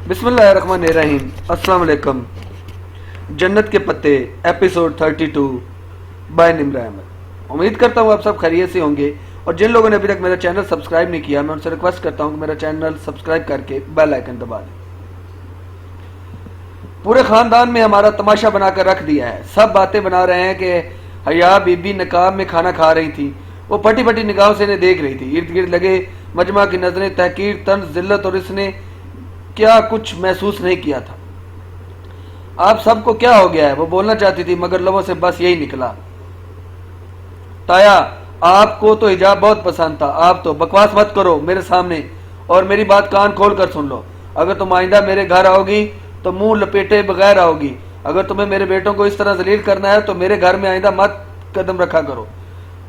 بسم اللہ الرحمن الرحیم۔ السلام علیکم۔ جنت کے پتے ایپیسوڈ 32 بائی نمرہ احمد۔ امید کرتا ہوں آپ سب خیریت سے ہوں گے، اور جن لوگوں نے ابھی تک میرا چینل سبسکرائب نہیں کیا میں ان سے ریکویسٹ کرتا ہوں کہ میرا چینل سبسکرائب کر کے بیل آئیکن دبا دیں۔ پورے خاندان میں ہمارا تماشا بنا کر رکھ دیا ہے۔ سب باتیں بنا رہے ہیں کہ حیا بی بی نقاب میں کھانا کھا رہی تھی، وہ پھٹی پھٹی نگاہوں سے انہیں دیکھ رہی تھی۔ ارد گرد لگے مجمع کی نظریں تحقیر، طنز، ذلت، اور اس نے کیا کچھ محسوس نہیں کیا تھا۔ آپ سب کو کیا ہو گیا ہے؟ وہ بولنا چاہتی تھی مگر لبوں سے بس یہی نکلا، تایا آپ کو تو حجاب بہت پسند تھا، آپ تو بکواس مت کرو میرے سامنے، اور میری بات کان کھول کر سن لو۔ اگر تم آئندہ میرے گھر آؤ گی تو منہ لپیٹے بغیر آؤ گی۔ اگر تمہیں میرے بیٹوں کو اس طرح ذلیل کرنا ہے تو میرے گھر میں آئندہ مت قدم رکھا کرو۔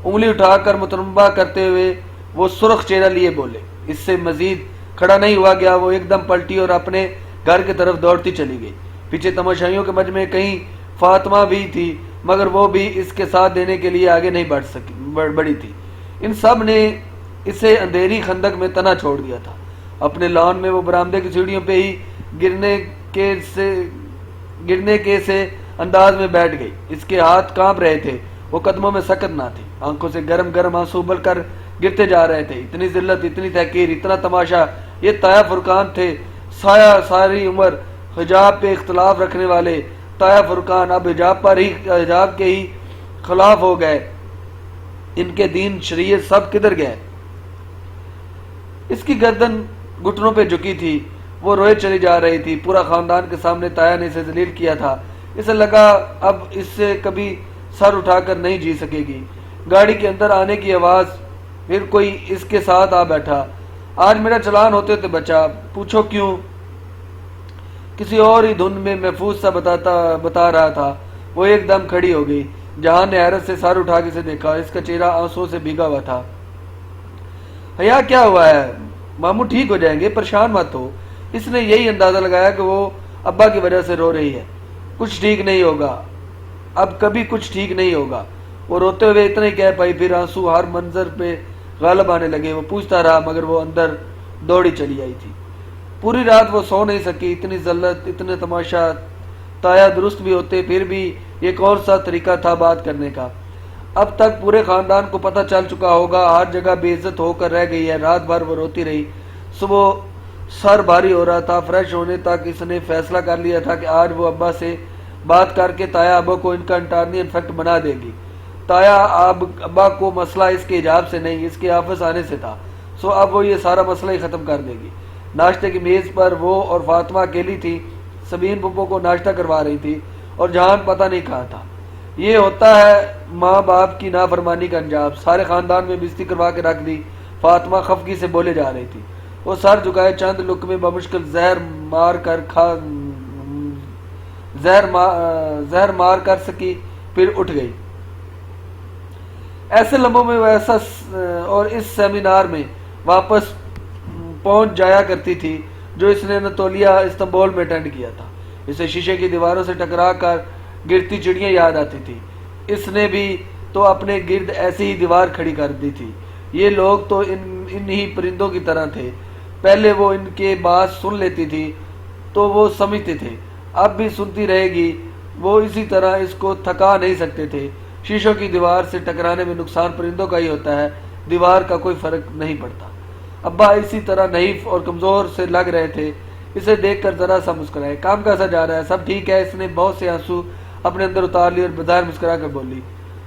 انگلی اٹھا کر متنبہ کرتے ہوئے وہ سرخ چہرہ لیے بولے۔ اس سے مزید کھڑا نہیں ہوا گیا، وہ ایک دم پلٹی اور اپنے گھر کی طرف دوڑتی چلی گئی۔ پیچھے تماشائیوں کے مجمع میں کہیں فاطمہ بھی تھی، مگر وہ بھی اس کے ساتھ دینے کے لیے آگے نہیں بڑھی تھی۔ ان سب نے اسے اندھیری خندق میں تنہا چھوڑ دیا تھا۔ اپنے لان میں وہ برآمدے کی سیڑھیوں پہ ہی گرنے کے سے انداز میں بیٹھ گئی۔ اس کے ہاتھ کانپ رہے تھے، وہ قدموں میں سکت نہ تھی، آنکھوں سے گرم گرم آنسو ابل کر گرتے جا رہے تھے۔ اتنی ذلت، اتنی تحقیر، اتنا تماشا، یہ تایا فرقان تھے، سایہ ساری عمر حجاب پہ اختلاف رکھنے والے تایا فرقان اب حجاب کے ہی خلاف ہو گئے۔ ان کے دین شریعت سب کدھر گئے؟ اس کی گردن گھٹنوں پہ جھکی تھی، وہ روئے چلی جا رہی تھی۔ پورا خاندان کے سامنے تایا نے اسے ذلیل کیا تھا، اسے لگا اب اس سے کبھی سر اٹھا کر نہیں جی سکے گی۔ گاڑی کے اندر آنے کی آواز، پھر کوئی اس کے ساتھ آ بیٹھا۔ آج میرا چلان ہوتے ہوتے بچا، پوچھو کیوں؟ کسی اور ہی دھن میں محفوظ سا بتا رہا تھا۔ وہ ایک دم کھڑی ہو گئی۔ جہان نے حیرت سے سر اٹھا کے اسے دیکھا، اس کا چہرہ آنسوں سے بھیگا ہوا تھا۔ حیا کیا ہوا ہے؟ ماموں ٹھیک ہو جائیں گے، پریشان مت ہو۔ اس نے یہی اندازہ لگایا کہ وہ ابا کی وجہ سے رو رہی ہے۔ کچھ ٹھیک نہیں ہوگا، اب کبھی کچھ ٹھیک نہیں ہوگا۔ وہ روتے ہوئے اتنا ہی کہہ پائی، پھر آنسو ہر منظر پہ غالب آنے لگے۔ وہ پوچھتا رہا مگر وہ اندر دوڑی چلی آئی تھی۔ پوری رات وہ سو نہیں سکی، اتنی ذلت، اتنے تماشا۔ تایا درست بھی ہوتے پھر بھی یہ کون سا طریقہ تھا بات کرنے کا؟ اب تک پورے خاندان کو پتہ چل چکا ہوگا، ہر جگہ بے عزت ہو کر رہ گئی ہے۔ رات بھر وہ روتی رہی۔ صبح سر بھاری ہو رہا تھا، فریش ہونے تک اس نے فیصلہ کر لیا تھا کہ آج وہ ابا سے بات کر کے تایا ابا کو ان کا انٹرنی انفیکٹ بنا دے گی۔ تایا ابا کو مسئلہ اس کے حجاب سے نہیں، اس کے آفس آنے سے تھا، سو اب وہ یہ سارا مسئلہ ہی ختم کر دے گی۔ ناشتے کی میز پر وہ اور فاطمہ اکیلی تھی۔ سبین پھپھو کو ناشتہ کروا رہی تھی اور جہان پتہ نہیں کہا تھا۔ یہ ہوتا ہے ماں باپ کی نافرمانی کا انجام۔ سارے خاندان میں بستری کروا کے رکھ دی۔ فاطمہ خفگی سے بولے جا رہی تھی۔ وہ سر جھکائے چند لقمے بمشکل زہر مار کر سکی، پھر اٹھ گئی۔ ایسے لمحوں میں وہ اور اس سیمینار میں واپس پہنچ جایا کرتی تھی جو اس نے انطولیہ استنبول میں اٹینڈ کیا تھا۔ اسے شیشے کی دیواروں سے ٹکرا کر گرتی چڑیاں یاد آتی تھی۔ اس نے بھی تو اپنے گرد ایسی ہی دیوار کھڑی کر دی تھی۔ یہ لوگ تو ان ہی پرندوں کی طرح تھے، پہلے وہ ان کے بات سن لیتی تھی تو وہ سمجھتے تھے، اب بھی سنتی رہے گی۔ وہ اسی طرح اس کو تھکا نہیں سکتے تھے۔ شیشوں کی دیوار سے ٹکرانے میں نقصان پرندوں کا ہی ہوتا ہے، دیوار کا کوئی فرق نہیں پڑتا۔ ابا اسی طرح نحیف اور کمزور سے لگ رہے تھے۔ اسے دیکھ کر ذرا سا مسکرائے۔ کام کیسا جا رہا ہے؟ سب ٹھیک ہے؟ اس نے بہت سے آنسو اپنے اندر اتار لی اور بظاہر مسکرا کر بولی،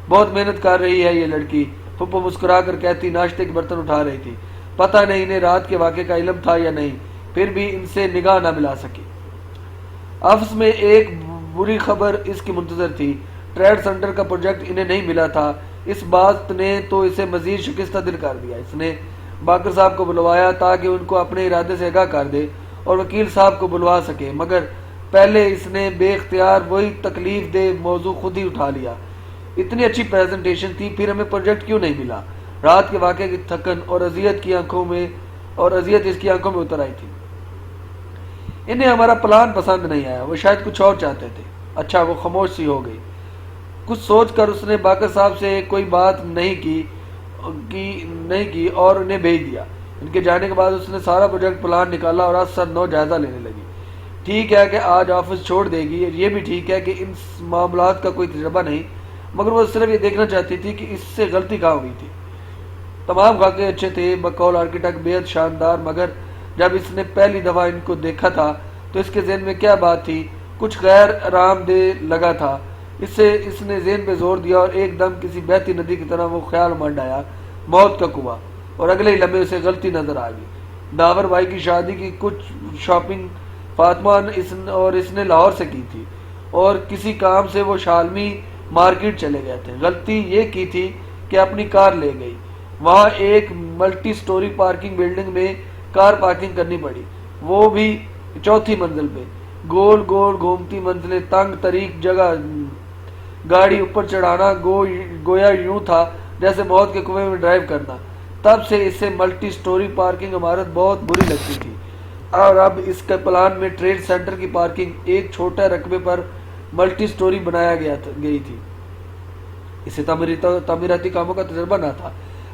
بہت محنت کر رہی ہے یہ لڑکی۔ پھپھو مسکرا کر کہتی، ناشتے کے برتن اٹھا رہی تھی۔ پتہ نہیں انہیں رات کے واقعے کا علم تھا یا نہیں، پھر بھی ان سے نگاہ نہ ملا سکی۔ آفس میں ایک بری خبر اس کی منتظر تھی۔ ٹریڈ سینٹر کا پروجیکٹ انہیں نہیں ملا تھا۔ اس بات نے تو اسے مزید شکستہ دل کر دیا۔ اس نے باقر صاحب کو بلوایا تاکہ ان کو اپنے ارادے سے آگاہ کر دے اور وکیل صاحب کو بلوا سکے، مگر پہلے اس نے بے اختیار وہی تکلیف دہ موضوع خود ہی اٹھا لیا۔ اتنی اچھی پریزنٹیشن تھی، پھر ہمیں پروجیکٹ کیوں نہیں ملا؟ رات کے واقعے کی تھکن اور اذیت اس کی آنکھوں میں اتر آئی تھی۔ انہیں ہمارا پلان پسند نہیں آیا، وہ شاید کچھ اور چاہتے تھے۔ اچھا، وہ خاموش سی ہو گئی۔ کچھ سوچ کر اس نے باقر صاحب سے کوئی بات نہیں کی اور انہیں بھیج دیا۔ ان کے جانے کے بعد اس نے سارا پروجیکٹ پلان نکالا اور آج سر 9 جائزہ لینے لگی۔ ٹھیک ہے کہ آج آفس چھوڑ دے گی، یہ بھی ٹھیک ہے کہ ان معاملات کا کوئی تجربہ نہیں، مگر وہ صرف یہ دیکھنا چاہتی تھی کہ اس سے غلطی کہاں ہوئی تھی۔ تمام خاکے اچھے تھے، بقول آرکیٹیکٹ بےحد شاندار، مگر جب اس نے پہلی دفعہ ان کو دیکھا تھا تو اس کے ذہن میں کیا بات تھی، کچھ غیر آرام دہ لگا تھا۔ اس نے ذہن پہ زور دیا اور ایک دم کسی بہتی ندی کی طرح وہ خیال منڈ آیا، موت کا کنواں، اور اگلے ہی لمحے اسے غلطی نظر آ گئی۔ داور بھائی کی شادی کی کچھ شاپنگ فاطمہ اور اس نے لاہور سے کی تھی، اور کسی کام سے وہ شالمی مارکیٹ چلے گئے تھے۔ غلطی یہ کی تھی کہ اپنی کار لے گئی، وہاں ایک ملٹی سٹوری پارکنگ بلڈنگ میں کار پارکنگ کرنی پڑی، وہ بھی چوتھی منزل پہ۔ گول گول گھومتی منزلیں، تنگ تریک جگہ، گاڑی اوپر چڑھانا گویا یوں تھا جیسے موت کے کنویں میں ڈرائیو کرنا۔ تب سے اسے ملٹی سٹوری پارکنگ عمارت بہت بری لگتی تھی، اور اب اس کے پلان میں ٹریڈ سینٹر کی پارکنگ ایک چھوٹے رقبے پر ملٹی سٹوری بنایا گئی تھی۔ اسے تعمیراتی کاموں کا تجربہ نہ تھا،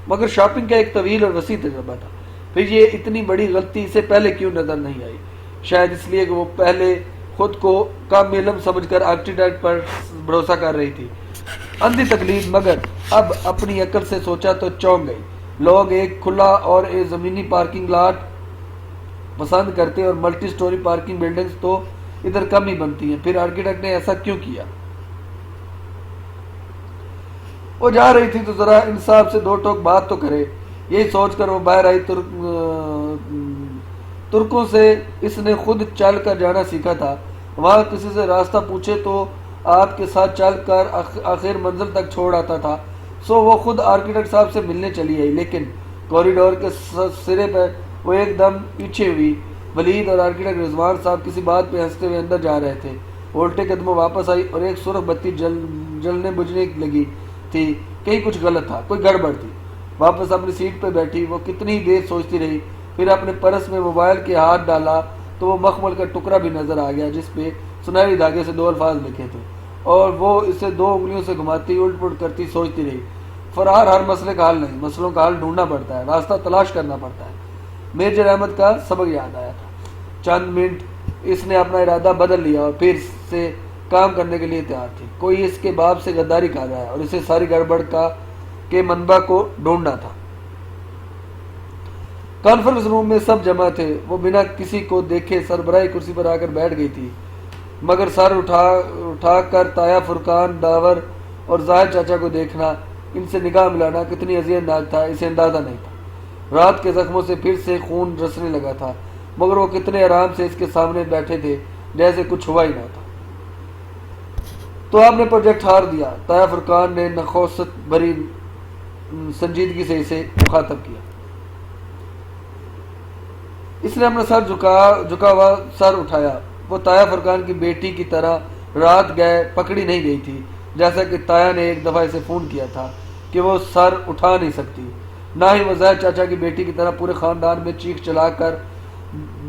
مگر شاپنگ کا ایک طویل اور وسیع تجربہ تھا۔ پھر یہ اتنی بڑی غلطی اسے پہلے کیوں نظر نہیں آئی؟ شاید اس لیے کہ وہ پہلے خود کو کم علم سمجھ کر آرکیٹیکٹ پر بھروسہ کر رہی تھی، اندھی تقلید۔ مگر اب اپنی عقل سے سوچا تو چونک گئی۔ لوگ ایک کھلا اور ایک زمینی پارکنگ لاٹ پسند کرتے اور ملٹی سٹوری پارکنگ بلڈنگز تو ادھر کم ہی بنتی ہیں، پھر آرکیٹیکٹ نے ایسا کیوں کیا؟ وہ جا رہی تھی تو ذرا انصاف سے دو ٹوک بات تو کرے، یہی سوچ کر وہ باہر آئی۔ ترکوں سے اس نے خود چل کر جانا سیکھا تھا، وہاں کسی سے راستہ پوچھے تو آپ کے ساتھ چل کر آخر منزل تک چھوڑ آتا تھا۔ سو وہ خود آرکیٹیکٹ صاحب سے ملنے چلی آئی، لیکن کوریڈور کے سرے پر وہ ایک دم پیچھے ہوئی۔ ولید اور آرکیٹیکٹ رضوان صاحب کسی بات پہ ہنستے ہوئے اندر جا رہے تھے۔ وہ الٹے قدموں واپس آئی اور ایک سرخ بتی جلنے بجھنے لگی تھی، کہیں کچھ غلط تھا، کوئی گڑبڑ تھی۔ واپس اپنی سیٹ پہ بیٹھی وہ کتنی دیر سوچتی رہی، پھر اپنے پرس میں موبائل کے ہاتھ ڈالا تو وہ مخمل کا ٹکڑا بھی نظر آ گیا جس پہ سنہری دھاگے سے دو الفاظ لکھے تھے، اور وہ اسے دو انگلیوں سے گھماتی الٹ پلٹ کرتی سوچتی رہی۔ فرار ہر مسئلے کا حل نہیں، مسئلوں کا حل ڈھونڈنا پڑتا ہے، راستہ تلاش کرنا پڑتا ہے۔ میجر احمد کا سبق یاد آیا تھا۔ چند منٹ اس نے اپنا ارادہ بدل لیا اور پھر سے کام کرنے کے لیے تیار تھی۔ کوئی اس کے باپ سے غداری کر رہا ہے اور اسے ساری گڑبڑ کے منبع کو ڈھونڈنا تھا۔ کانفرنس روم میں سب جمع تھے۔ وہ بنا کسی کو دیکھے سربراہی کرسی پر آ کر بیٹھ گئی تھی، مگر سر اٹھا کر تایا، فرقان، داور اور ظاہر چاچا کو دیکھنا، ان سے نگاہ ملانا کتنی اذیت ناک تھا اسے اندازہ نہیں تھا۔ رات کے زخموں سے پھر سے خون رسنے لگا تھا، مگر وہ کتنے آرام سے اس کے سامنے بیٹھے تھے جیسے کچھ ہوا ہی نہ تھا۔ تو آپ نے پروجیکٹ ہار دیا، تایا فرقان نے نخوست بھری سنجیدگی سے اسے مخاطب کیا۔ اس نے اپنا سر جھکا ہوا سر اٹھایا۔ وہ تایا فرقان کی بیٹی کی طرح رات گئے پکڑی نہیں گئی تھی، جیسا کہ تایا نے ایک دفعہ اسے فون کیا تھا کہ وہ سر اٹھا نہیں سکتی، نہ ہی وہ ظاہر چاچا کی بیٹی کی طرح پورے خاندان میں چیخ چلا کر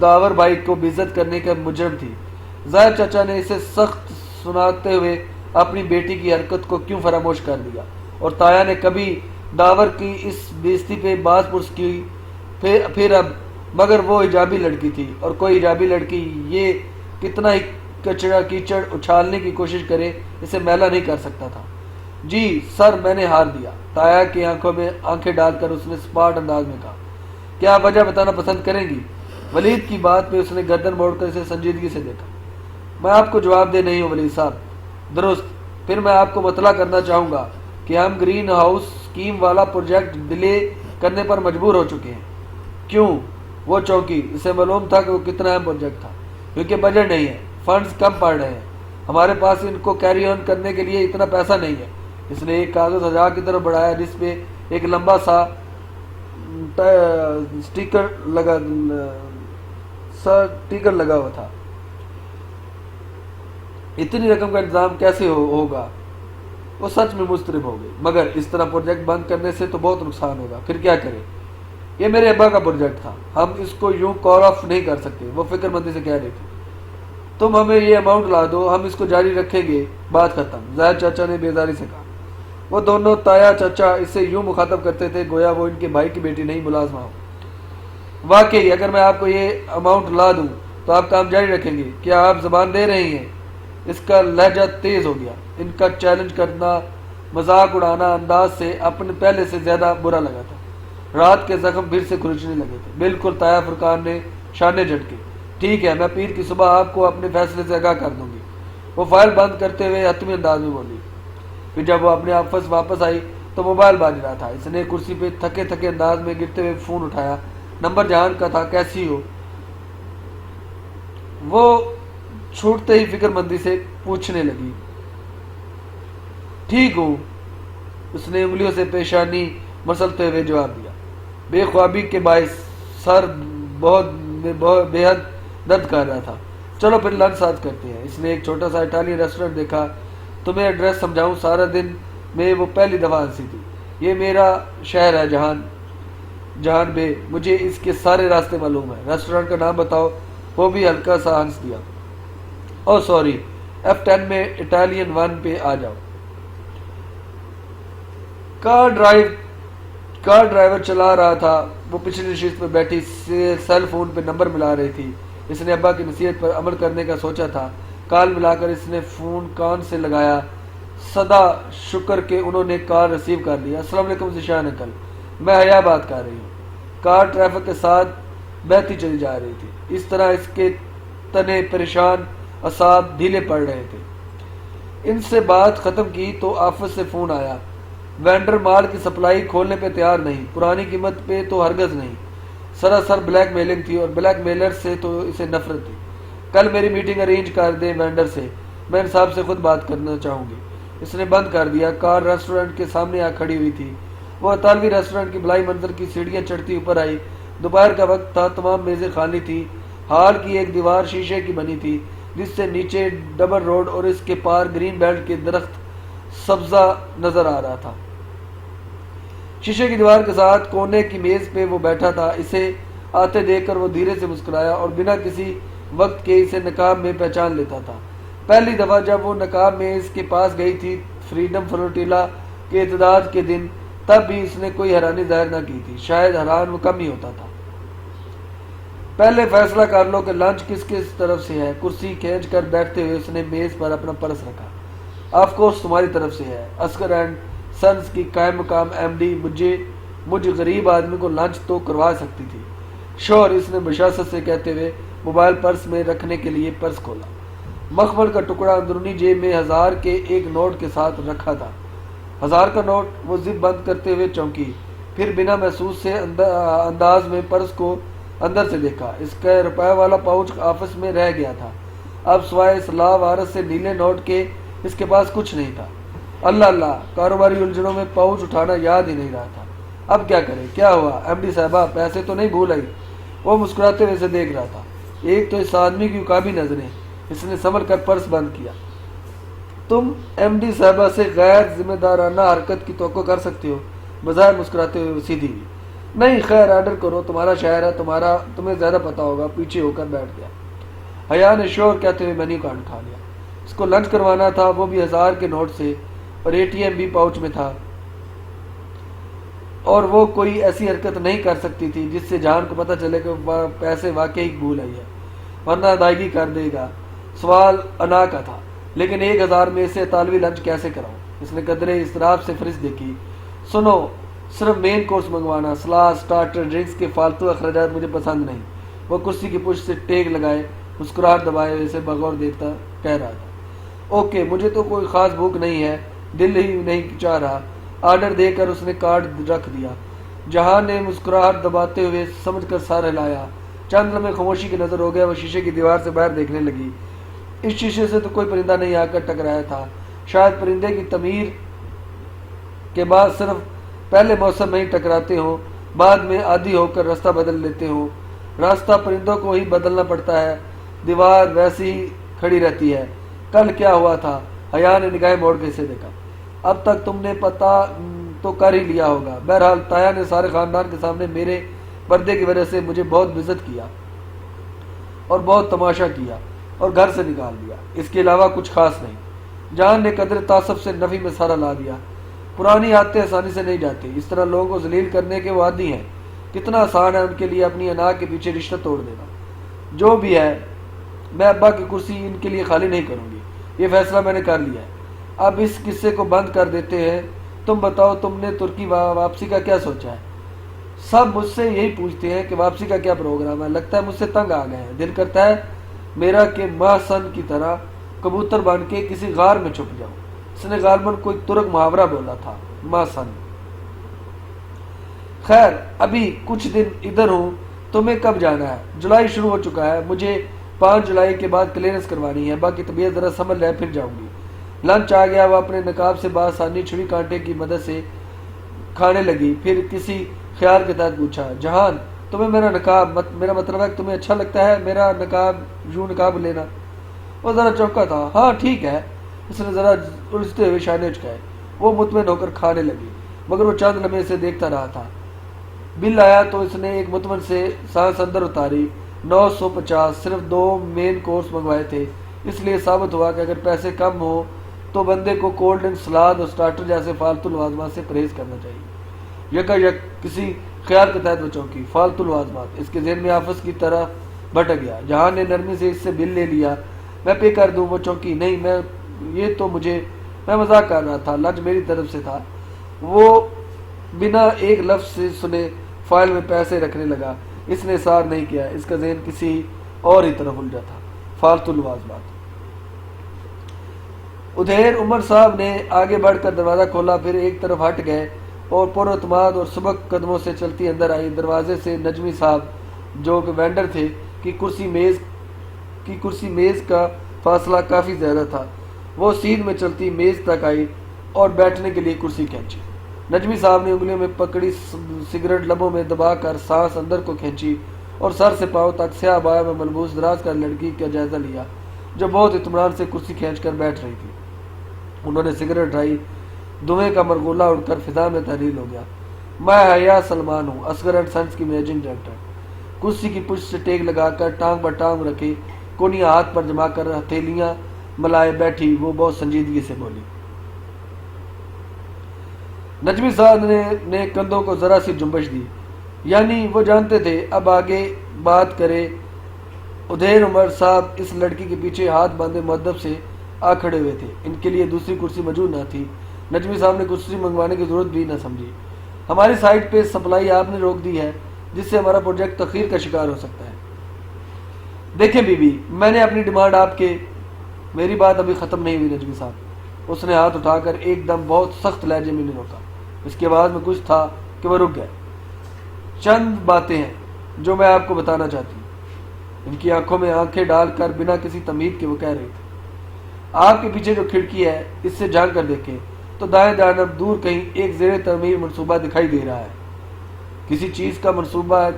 داور بھائی کو بے عزت کرنے کا مجرم تھی۔ ظاہر چاچا نے اسے سخت سناتے ہوئے اپنی بیٹی کی حرکت کو کیوں فراموش کر دیا، اور تایا نے کبھی داور کی اس بےعزتی پہ باز پرس کی؟ پھر اب مگر وہ حجابی لڑکی تھی، اور کوئی حجابی لڑکی یہ کتنا ہی کچڑا کیچڑ اچھالنے کی کوشش کرے اسے میلا نہیں کر سکتا تھا۔ جی سر، میں نے ہار دیا، تایا کی آنکھوں میں آنکھیں ڈال کر اس نے سپاٹ انداز میں کہا۔ کیا آپ وجہ بتانا پسند کریں گی؟ ولید کی بات پہ اس نے گردن موڑ کر اسے سنجیدگی سے دیکھا۔ میں آپ کو جواب دے نہیں ہوں ولید صاحب۔ درست، پھر میں آپ کو مطلع کرنا چاہوں گا کہ ہم گرین ہاؤس اسکیم والا پروجیکٹ ڈیلے کرنے پر مجبور ہو چکے ہیں۔ کیوں؟ وہ چونکی، اسے معلوم تھا کہ وہ کتنا اہم پروجیکٹ تھا، کیونکہ بجٹ نہیں ہے، فنڈز کم پڑ رہے ہیں، ہمارے پاس ان کو کیری آن کرنے کے لیے اتنا پیسہ نہیں ہے۔ اس نے ایک کاغذ ہزار کی طرف بڑھایا جس پہ ایک لمبا سا سٹیکر لگا ہوا تھا۔ اتنی رقم کا انتظام کیسے ہوگا؟ وہ سچ میں مضطرب ہو گئی۔ مگر اس طرح پروجیکٹ بند کرنے سے تو بہت نقصان ہوگا، پھر کیا کرے؟ یہ میرے ابا کا پروجیکٹ تھا، ہم اس کو یوں کال آف نہیں کر سکتے، وہ فکر مندی سے کہہ رہی تھی۔ تم ہمیں یہ اماؤنٹ لا دو، ہم اس کو جاری رکھیں گے، بات ختم، ظاہر چاچا نے بیزاری سے کہا۔ وہ دونوں تایا چاچا اس سے یوں مخاطب کرتے تھے گویا وہ ان کے بھائی کی بیٹی نہیں ملازمہ ہو۔ واقعی اگر میں آپ کو یہ اماؤنٹ لا دوں تو آپ کام جاری رکھیں گے؟ کیا آپ زبان دے رہی ہیں؟ اس کا لہجہ تیز ہو گیا۔ ان کا چیلنج کرنا، مذاق اڑانا انداز سے اپنے پہلے سے زیادہ برا لگا تھا۔ رات کے زخم پھر سے کھرچنے لگے تھے۔ بالکل، طاہر فرقان نے شانے جھٹکے۔ ٹھیک ہے، میں پیر کی صبح آپ کو اپنے فیصلے سے آگاہ کر دوں گی۔ وہ فائل بند کرتے ہوئے حتمی انداز میں بولی۔ پھر جب وہ اپنے آفس واپس آئی تو موبائل باز رہا تھا۔ اس نے کرسی پہ تھکے تھکے انداز میں گرتے ہوئے فون اٹھایا۔ نمبر جہان کا تھا۔ کیسی ہو؟ وہ چھوٹتے ہی فکر مندی سے پوچھنے لگی۔ ٹھیک ہوں، اس نے انگلیوں سے پیشانی مسلتے ہوئے جواب دیا۔ بے خوابی کے باعث سر بے حد درد کر رہا تھا۔ چلو پھر لنچ ساتھ کرتے ہیں۔ اس نے ایک چھوٹا سا اٹالین ریسٹورنٹ دیکھا۔ تمہیں ایڈریس سمجھاؤں؟ سارا دن میں وہ پہلی دفعہ ہنسی تھی۔ یہ میرا شہر ہے جہان بے، مجھے اس کے سارے راستے معلوم ہیں۔ ریسٹورنٹ کا نام بتاؤ؟ وہ بھی ہلکا سا ہنس دیا۔ او سوری، F10 میں اٹالین 1 پہ آ جاؤ۔ کار ڈرائیور چلا رہا تھا۔ وہ پچھلی نشست پہ بیٹھی سیل فون پہ نمبر ملا رہی تھی۔ اس نے ابا کی نصیحت پر عمل کرنے کا سوچا تھا۔ کال ملا کر اس نے فون کان سے لگایا۔ صدا شکر کہ انہوں نے کال ریسیو کر لیا۔ السلام علیکم ذیشان انکل، میں حیا بات کر رہی ہوں۔ کار ٹریفک کے ساتھ بہتی چلی جا رہی تھی۔ اس طرح اس کے تنے پریشان، اعصاب ڈھیلے پڑ رہے تھے۔ ان سے بات ختم کی تو آفس سے فون آیا۔ وینڈر مال کی سپلائی کھولنے پہ تیار نہیں، پرانی قیمت پہ تو ہرگز نہیں۔ سراسر بلیک میلنگ تھی، اور بلیک میلر سے تو اسے نفرت تھی۔ کل میری میٹنگ ارینج کر دیں وینڈر سے، میں ان صاحب سے خود بات کرنا چاہوں گی۔ اس نے بند کر دیا۔ کار ریسٹورنٹ کے سامنے آ کھڑی ہوئی تھی۔ وہ اطالوی ریسٹورنٹ کی بلائی منزل کی سیڑھیاں چڑھتی اوپر آئی۔ دوپہر کا وقت تھا، تمام میزیں خالی تھی۔ ہال کی ایک دیوار شیشے کی بنی تھی، جس سے نیچے ڈبل روڈ اور اس کے پار گرین بیلٹ کے درخت سبزہ نظر آ رہا تھا۔ شیشے کی دیوار کے ساتھ کونے کی میز پہ وہ بیٹھا تھا۔ اسے آتے دیکھ کر وہ دھیرے سے مسکرایا اور بنا کسی وقت کے اسے نقاب میں پہچان لیتا تھا۔ پہلی دفعہ جب وہ نقاب میں اس کے پاس گئی تھی فریڈم فلوٹیلا کے اعتداد کے دن، تب بھی اس نے کوئی حیرانی ظاہر نہ کی تھی۔ شاید حیران وہ کم ہی ہوتا تھا۔ پہلے فیصلہ کر لو کہ لنچ کس کس طرف سے ہے۔ کرسی کھینچ کر بیٹھتے ہوئے اس نے میز پر اپنا پرس رکھا۔ آف کورس تمہاری طرف سے ہے، اصغر اینڈ سنز کی قائم مقام ایم ڈی مجھ غریب آدمی کو لنچ تو کروا سکتی تھی۔ شور، اس نے بشاشت سے کہتے ہوئے موبائل پرس میں رکھنے کے لیے پرس کھولا۔ مخمل کا ٹکڑا اندرونی جیب میں 1000 کے ایک نوٹ کے ساتھ رکھا تھا۔ 1000 کا نوٹ؟ وہ زپ بند کرتے ہوئے چونکی، پھر بنا محسوس سے انداز میں پرس کو اندر سے دیکھا۔ اس کا روپے والا پاؤچ آفس میں رہ گیا تھا۔ اب سوائے اس لاوارث سے نیلے نوٹ کے اس کے پاس کچھ نہیں تھا۔ اللہ اللہ، کاروباری الجھنوں میں پاؤچ اٹھانا یاد ہی نہیں رہا تھا۔ اب کیا کرے؟ کیا ہوا ایم ڈی صاحبہ، پیسے تو نہیں بھول آئی؟ وہ مسکراتے ہوئے اسے دیکھ رہا تھا۔ ایک تو اس آدمی کی عقابی نظریں۔ اس نے سنبھل کر پرس بند کیا۔ تم ایم ڈی صاحبہ سے غیر ذمہ دارانہ حرکت کی توقع کر سکتے ہو؟ بظاہر مسکراتے ہوئے سیدھی ہوئی۔ نہیں خیر، آرڈر کرو، تمہارا شہر ہے، تمہیں زیادہ پتا ہوگا۔ پیچھے ہو کر بیٹھ گیا۔ حیا نے شور کہتے ہوئے مینیو کارڈ اٹھا لیا۔ اس کو لنچ کروانا تھا، وہ بھی 1000 کے نوٹ سے، اور اے ٹی ایم بھی پاؤچ میں تھا، اور وہ کوئی ایسی حرکت نہیں کر سکتی تھی جس سے جان کو پتہ چلے کہ پیسے واقعی قبول آئی ہے، ورنہ ادائیگی کر دے گا۔ سوال انا کا تھا، لیکن 1000 میں سے اطالوی لنچ کیسے کراؤں؟ اس نے قدرے اضطراب سے فہرست دیکھی۔ سنو، صرف مین کورس منگوانا، سلاد، سٹارٹر، ڈرنکس کے فالتو اخراجات مجھے پسند نہیں۔ وہ کرسی کی پشت سے ٹیک لگائے مسکراہٹ دبائے ہوئے اسے بغور دیکھتا کہہ رہا تھا۔ اوکے، مجھے تو کوئی خاص بھوک نہیں ہے، دل ہی نہیں چاہ رہا۔ آرڈر دے کر اس نے کارڈ رکھ دیا۔ جہاں نے مسکراہٹ دباتے ہوئے سمجھ کر سر ہلایا۔ چند لمحے خاموشی کی نظر ہو گیا۔ وہ شیشے کی دیوار سے باہر دیکھنے لگی۔ اس شیشے سے تو کوئی پرندہ نہیں آ کر ٹکرایا تھا۔ شاید پرندے کی تعمیر کے بعد صرف پہلے موسم میں ہی ٹکراتے ہوں، بعد میں عادی ہو کر راستہ بدل لیتے ہوں۔ راستہ پرندوں کو ہی بدلنا پڑتا ہے، دیوار ویسی ہی کھڑی رہتی ہے۔ کل کیا ہوا تھا؟ حیا نے نگاہیں موڑ کے اسے دیکھا۔ اب تک تم نے پتہ تو کر ہی لیا ہوگا۔ بہرحال تایا نے سارے خاندان کے سامنے میرے پردے کی وجہ سے مجھے بہت بےعزت کیا اور بہت تماشا کیا اور گھر سے نکال دیا۔ اس کے علاوہ کچھ خاص نہیں۔ جان نے قدر تعصب سے نفی میں سارا لا دیا۔ پرانی عادتیں آسانی سے نہیں جاتی، اس طرح لوگوں کو ذلیل کرنے کے وہ عادی ہیں۔ کتنا آسان ہے ان کے لیے اپنی انا کے پیچھے رشتہ توڑ دینا۔ جو بھی ہے، میں ابا کی کرسی ان کے لیے خالی نہیں کروں گی، یہ فیصلہ میں نے کر لیا ہے۔ اب اس قصے کو بند کر دیتے ہیں۔ تم بتاؤ، تم نے ترکی واپسی کا کیا سوچا ہے؟ سب مجھ سے یہی پوچھتے ہیں کہ واپسی کا کیا پروگرام ہے۔ لگتا ہے مجھ سے تنگ آ گئے ہیں۔ دل کرتا ہے میرا کہ ماہ کی طرح کبوتر بن کے کسی غار میں چھپ جاؤں۔ اس نے غالباً کوئی ترک محاورہ بولا تھا، ماہ۔ خیر، ابھی کچھ دن ادھر ہوں۔ تمہیں کب جانا ہے؟ جولائی شروع ہو چکا ہے، مجھے 5 جولائی کے بعد کلیئرنس کروانی ہے، باقی طبیعت ذرا سنبھل جائے پھر جاؤں گی۔ لنچ آ گیا۔ وہ اپنے نقاب سے بآسانی چھری کانٹے کی مدد سے کھانے لگی، پھر کسی خیال کے تحت پوچھا، جہان تمہیں میرا نقاب، میرا مطلب ہے کہ تمہیں اچھا لگتا ہے میرا نقاب لینا؟ وہ ذرا چونکا تھا۔ ہاں ٹھیک ہے، اس نے ذرا الجھتے ہوئے شانے اچکائے۔ وہ مطمئن ہو کر کھانے لگی، مگر وہ چند لمحے سے دیکھتا رہا تھا۔ بل آیا تو اس نے ایک مطمئن سے سانس اندر اتاری۔ 950، صرف 2 مین کورس منگوائے تھے، اس لیے ثابت ہوا کہ اگر پیسے کم ہوں تو بندے کو کولڈ ڈرنک، سلاد اور سٹارٹر جیسے فالتو لوازمات سے پرہیز کرنا چاہیے۔ یک کسی خیال کے تحت وہ چونکی۔ فالتو لوازمات اس کے ذہن میں آفس کی طرح بھٹک گیا۔ جہاں نے نرمی سے اس سے بل لے لیا۔ میں پے کر دوں؟ وہ چونکی۔ نہیں، میں مذاق کر رہا تھا، لنچ میری طرف سے تھا۔ وہ بنا ایک لفظ سے سنے فائل میں پیسے رکھنے لگا۔ اس نے اصرار نہیں کیا، اس کا ذہن کسی اور ہی طرف الجھا تھا۔ فالتو لوازمات۔ ادھیر عمر صاحب نے آگے بڑھ کر دروازہ کھولا، پھر ایک طرف ہٹ گئے اور پر اعتماد اور سبک قدموں سے چلتی اندر آئی۔ دروازے سے نجمی صاحب، جو کہ وینڈر تھے، کی کرسی میز کا فاصلہ کافی زیادہ تھا۔ وہ سیدھ میں چلتی میز تک آئی اور بیٹھنے کے لیے کرسی کھینچی۔ نجمی صاحب نے انگلیوں میں پکڑی سگریٹ لبوں میں دبا کر سانس اندر کو کھینچی اور سر سے پاؤں تک سیاہ بایا میں ملبوس دراز کر لڑکی کا جائزہ لیا، جو بہت اطمینان سے کرسی کھینچ کر بیٹھ رہی تھی۔ انہوں نے سگریٹ اٹھائی، دھوئیں کا مرغولہ اڑ کر فضا میں تحلیل ہو گیا۔ میں حیا سلمان ہوں، اصغر اینڈ سنس کی مینیجنگ ڈائریکٹر۔ کرسی کی پشت سے ٹیک لگا کر ٹانگ بر ٹانگ رکھے، کونیاں ہاتھ پر جما کر ہتھیلیاں ملائے بیٹھی وہ بہت سنجیدگی سے بولی۔ نجمی صاحب نے کندھوں کو ذرا سی جنبش دی، یعنی وہ جانتے تھے اب آگے بات کرے۔ ادھیر عمر صاحب اس لڑکی کے پیچھے ہاتھ باندھے مؤدب سے آ کھڑے ہوئے تھے۔ ان کے لیے دوسری کرسی موجود نہ تھی۔ نجمی صاحب نے کرسی منگوانے کی ضرورت بھی نہ سمجھی۔ ہماری سائٹ پہ سپلائی آپ نے روک دی ہے، جس سے ہمارا پروجیکٹ تاخیر کا شکار ہو سکتا ہے۔ دیکھیں بی بی، میں نے اپنی ڈیمانڈ آپ کے… میری بات ابھی ختم نہیں ہوئی نجمی صاحب۔ اس نے ہاتھ اٹھا کر ایک دم بہت سخت لہجے میں روکا۔ اس کی آواز میں کچھ تھا کہ وہ رک گئے۔ چند باتیں ہیں جو میں آپ کو بتانا چاہتی ہوں۔ ان کی آنکھوں میں آنکھیں ڈال کر بنا کسی تمہید کے وہ کہہ رہی تھی، آپ کے پیچھے جو کھڑکی ہے اس سے جھانک کر دیکھیں تو دائیں جانب دور کہیں ایک زیر تعمیر منصوبہ دکھائی دے رہا ہے۔ کسی چیز کا منصوبہ ہے؟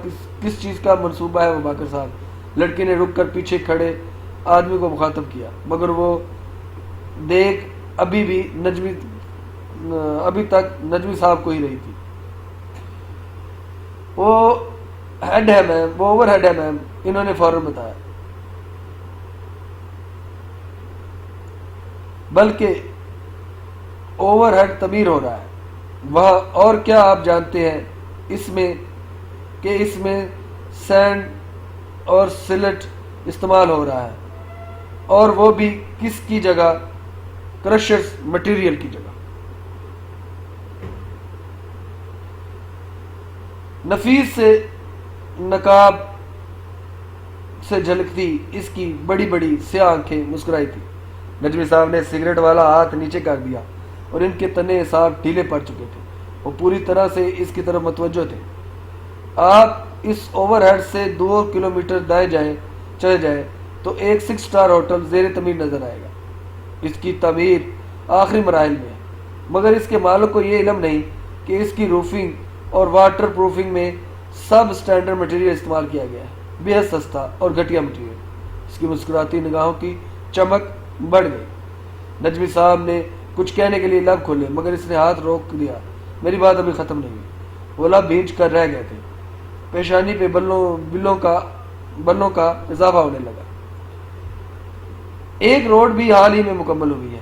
کس چیز کا منصوبہ ہے وہ باقر صاحب؟ لڑکی نے رک کر پیچھے کھڑے آدمی کو مخاطب کیا، مگر وہ دیکھ ابھی تک نجمی صاحب کو ہی رہی تھی۔ وہ ہیڈ ہے میم، وہ اوور ہیڈ ہے میم، انہوں نے فوراً بتایا۔ بلکہ اوور ہیڈ تعمیر ہو رہا ہے وہاں، اور کیا آپ جانتے ہیں اس میں سینڈ اور سلٹ استعمال ہو رہا ہے، اور وہ بھی کس کی جگہ؟ کرشرز مٹیریل کی جگہ۔ نفیس سے نقاب سے جھلکتی اس کی بڑی بڑی سیاہ آنکھیں مسکرائی تھی۔ نجمی صاحب نے سگریٹ والا ہاتھ نیچے کر دیا اور ان کے تنے صاحب ڈھیلے پڑ چکے تھے۔ وہ پوری طرح سے اس کی طرف متوجہ تھے۔ آپ اس اوور ہیڈ سے 2 کلومیٹر دائیں چلے جائیں تو ایک 6 سٹار ہوٹل زیر تعمیر نظر آئے گا۔ اس کی تعمیر آخری مراحل میں ہے، مگر اس کے مالک کو یہ علم نہیں کہ اس کی روفنگ اور واٹر پروفنگ میں سب سٹینڈرڈ مٹیریل استعمال کیا گیا ہے، بے حد سستا اور گھٹیا مٹیریل۔ اس کی مسکراتی نگاہوں کی چمک بڑھ گئی۔ نجمی صاحب نے کچھ کہنے کے لیے لب کھولے، مگر اس نے ہاتھ روک دیا۔ میری بات ابھی ختم نہیں ہوئی۔ وہ لب بھینچ کر رہ گئے تھے۔ پیشانی پہ بلوں کا اضافہ ہونے لگا۔ ایک روڈ بھی حال ہی میں مکمل ہوئی ہے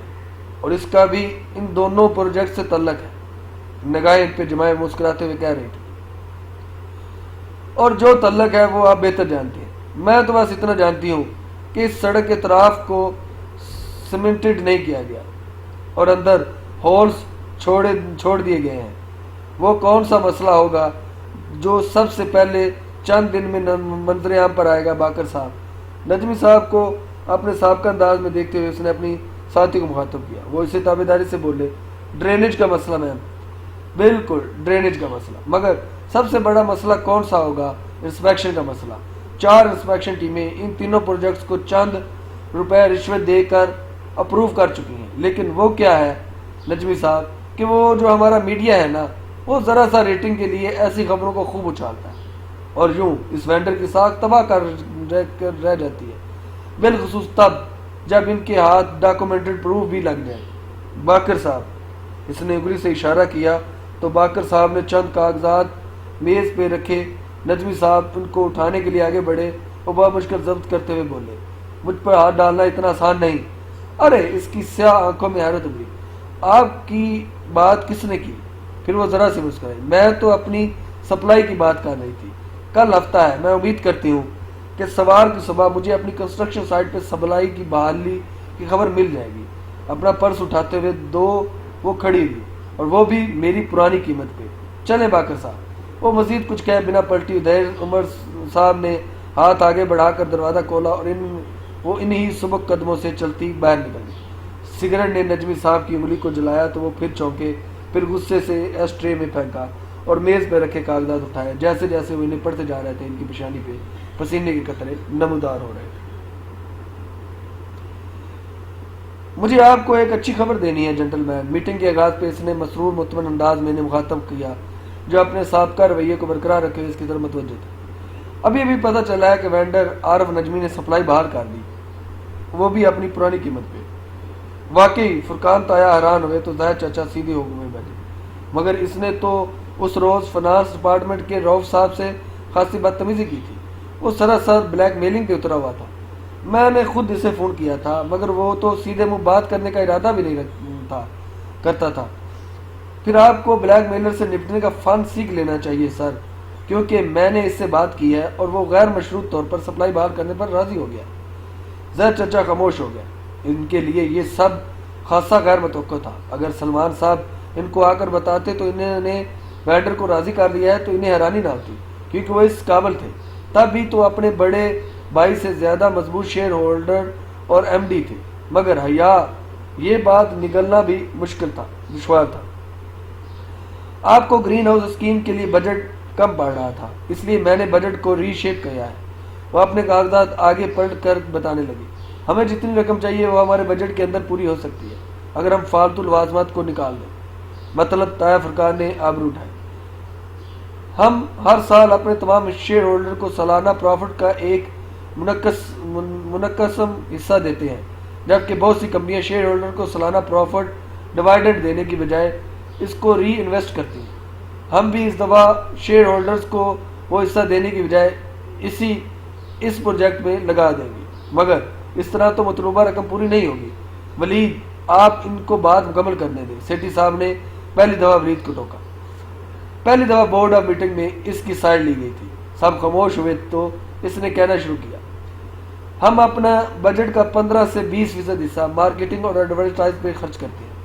اور اس کا بھی ان دونوں پروجیکٹ سے تعلق ہے۔ نگاہیں ان پہ جمائے مسکراتے ہوئے کہہ رہی تھی، اور جو تعلق ہے وہ آپ بہتر جانتے ہیں۔ میں تو بس اتنا جانتی ہوں کہ اس سڑک کے اطراف کو سیمنٹڈ نہیں کیا گیا اور اندر ہولز چھوڑ دیے گئے ہیں۔ وہ کون سا مسئلہ ہوگا جو سب سے پہلے چند دن میں منظر عام پر آئے گا؟ باقر صاحب نجمی صاحب کو اپنے سابقہ انداز میں دیکھتے ہوئے اس نے اپنی ساتھی کو مخاطب کیا۔ وہ اسے تابعداری سے بولے، ڈرینیج کا مسئلہ میم۔ بالکل ڈرینیج کا مسئلہ، مگر سب سے بڑا مسئلہ کون سا ہوگا؟ انسپیکشن کا مسئلہ۔ 4 انسپیکشن ٹیمیں ان تینوں پروجیکٹس کو چند روپے رشوت دے کر اپروو کر چکی ہیں، لیکن وہ کیا ہے نجمی صاحب کہ وہ جو ہمارا میڈیا ہے نا، وہ ذرا سا ریٹنگ کے لیے ایسی خبروں کو خوب اچھالتا ہے اور یوں اس وینڈر کی ساکھ تباہ کر رہ جاتی ہے، بالخصوص تب جب ان کے ہاتھ ڈاکومنٹڈ پروف بھی لگ جائیں۔ باقر صاحب، اس نے انگلی سے اشارہ کیا تو باقر صاحب نے چند کاغذات میز پہ رکھے۔ نجمی صاحب ان کو اٹھانے کے لیے آگے بڑھے اور بہت مشکل ضبط کرتے ہوئے بولے، مجھ پر ہاتھ ڈالنا اتنا آسان نہیں۔ ارے اس کی سیاہ آنکھوں میں حیرت ابھری۔ آپ کی بات کس نے کی؟ پھر وہ ذرا سی مسکرائی۔ میں تو اپنی سپلائی کی بات کر رہی تھی۔ کل ہفتہ ہے، میں امید کرتی ہوں کہ سوار کی صبح مجھے اپنی کنسٹرکشن سائٹ پہ سپلائی کی بحالی کی خبر مل جائے گی۔ اپنا پرس اٹھاتے ہوئے وہ کھڑی ہوئی اور وہ بھی میری پرانی قیمت پہ۔ چلیں باقر صاحب۔ وہ مزید کچھ کہہ بنا پلٹی۔ ادھیر عمر صاحب نے ہاتھ آگے بڑھا کر دروازہ کھولا اور وہ انہی سبک قدموں سے چلتی باہر نکل گئی۔ سگریٹ نے نجمی صاحب کی انگلی کو جلایا تو وہ پھر چونکے، پھر غصے سے ایس ٹرے میں پھینکا اور میز پہ رکھے کاغذات اٹھائے۔ جیسے جیسے وہ انہیں پڑھتے جا رہے تھے ان کی پیشانی پہ پسینے کے قطرے نمودار ہو رہے تھے۔ مجھے آپ کو ایک اچھی خبر دینی ہے جنٹل مین۔ میٹنگ کے آغاز پہ اس نے مسرور مطمئن انداز میں مخاطب کیا جو اپنے سابقہ رویے کو برقرار رکھے ہوئے اس کی طرف متوجہ تھے۔ ابھی پتہ چلا ہے کہ وینڈر عارف نجمی نے سپلائی باہر کر دی، وہ بھی اپنی پرانی قیمت پہ۔ واقعی فرقان تایا حیران ہوئے تو ظاہر چاچا سیدھے ہو گئے بیٹھے، مگر اس نے تو اس روز فنانس ڈپارٹمنٹ کے روف صاحب سے خاصی بدتمیزی کی تھی۔ وہ سراسر بلیک میلنگ پہ اترا ہوا تھا۔ میں نے خود اسے فون کیا تھا مگر وہ تو سیدھے منہ بات کرنے کا ارادہ بھی نہیں کرتا تھا۔ پھر آپ کو بلیک میلر سے نپٹنے کا فن سیکھ لینا چاہیے سر، کیونکہ میں نے اس سے بات کی ہے اور وہ غیر مشروط طور پر سپلائی بحال کرنے پر راضی ہو گیا۔ زہر چچا خاموش ہو گیا۔ ان کے لیے یہ سب خاصا غیر متوقع تھا۔ اگر سلمان صاحب ان کو آ کر بتاتے تو انہوں نے وینڈر کو راضی کر لیا ہے تو انہیں حیرانی نہ ہوتی، کیونکہ وہ اس قابل تھے۔ تب بھی تو اپنے بڑے بھائی سے زیادہ مضبوط شیئر ہولڈر اور ایم ڈی تھے، مگر حیا یہ بات نگلنا بھی دشوار تھا۔ آپ کو گرین ہاؤس اسکیم کے لیے بجٹ کم پڑ رہا تھا، اس لیے میں نے بجٹ کو ری شیپ کیا ہے۔ وہ اپنے کاغذات آگے پلٹ کر بتانے لگی، ہمیں جتنی رقم چاہیے وہ ہمارے بجٹ کے اندر پوری ہو سکتی ہے اگر ہم فالتو لوازمات کو نکال دیں۔ مطلب طاہر فرقان نے آبرو اٹھائی۔ ہم ہر سال اپنے تمام شیئر ہولڈر کو سالانہ پروفٹ کا ایک منقسم حصہ دیتے ہیں، جبکہ بہت سی کمپنیاں شیئر ہولڈر کو سالانہ پروفٹ ڈیویڈنڈ دینے کی بجائے اس کو ری انویسٹ کرتی ہیں۔ ہم بھی اس دفعہ شیئر ہولڈرز کو وہ حصہ دینے کی بجائے اس پروجیکٹ میں لگا دیں گے، مگر اس طرح تو مطلوبہ رقم پوری نہیں ہوگی۔ ولید، آپ ان کو بات مکمل کرنے دیں۔ سیٹھی صاحب نے پہلی دفعہ ولید کو ٹوکا۔ پہلی دفعہ بورڈ آف میٹنگ میں اس کی سائڈ لی گئی تھی۔ سب خاموش ہوئے تو اس نے کہنا شروع کیا، ہم اپنا بجٹ کا 15 سے 20% حصہ مارکیٹنگ اور ایڈورٹائز پہ خرچ کرتے ہیں۔